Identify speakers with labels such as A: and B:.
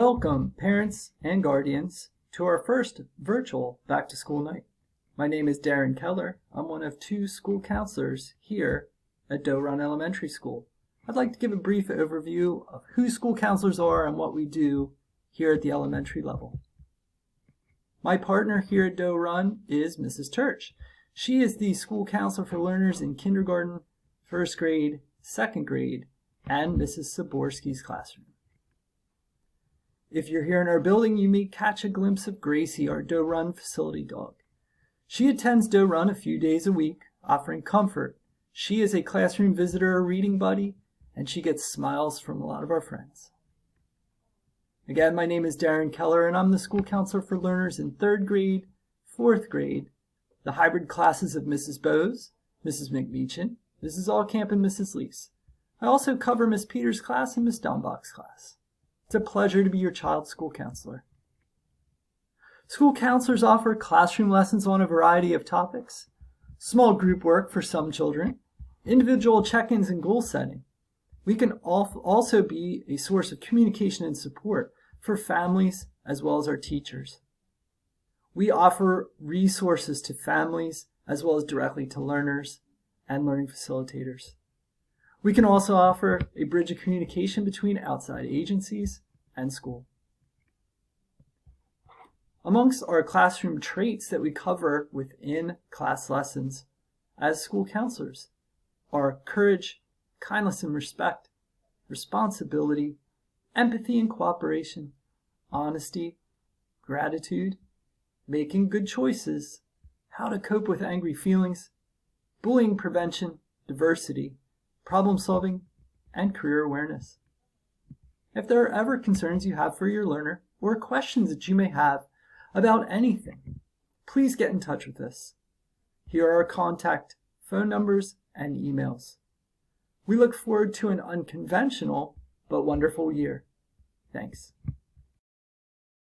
A: Welcome, parents and guardians, to our first virtual back-to-school night. My name is Darren Keller. I'm one of two school counselors here at Doe Run Elementary School. I'd like to give a brief overview of who school counselors are and what we do here at the elementary level. My partner here at Doe Run is Mrs. Turch. She is the school counselor for learners in kindergarten, first grade, second grade, and Mrs. Saborski's classroom. If you're here in our building, you may catch a glimpse of Gracie, our Doe Run facility dog. She attends Doe Run a few days a week, offering comfort. She is a classroom visitor or reading buddy, and she gets smiles from a lot of our friends. Again, my name is Darren Keller, and I'm the school counselor for learners in third grade, fourth grade, the hybrid classes of Mrs. Bowes, Mrs. McMeechan, Mrs. Allcamp, and Mrs. Lease. I also cover Miss Peters' class and Miss Dombach's class. It's a pleasure to be your child's school counselor. School counselors offer classroom lessons on a variety of topics, small group work for some children, individual check-ins and goal setting. We can also be a source of communication and support for families as well as our teachers. We offer resources to families as well as directly to learners and learning facilitators. We can also offer a bridge of communication between outside agencies and school. Amongst our classroom traits that we cover within class lessons as school counselors are courage, kindness and respect, responsibility, empathy and cooperation, honesty, gratitude, making good choices, how to cope with angry feelings, bullying prevention, diversity, problem solving, and career awareness. If there are ever concerns you have for your learner or questions that you may have about anything, please get in touch with us. Here are our contact phone numbers and emails. We look forward to an unconventional but wonderful year. Thanks.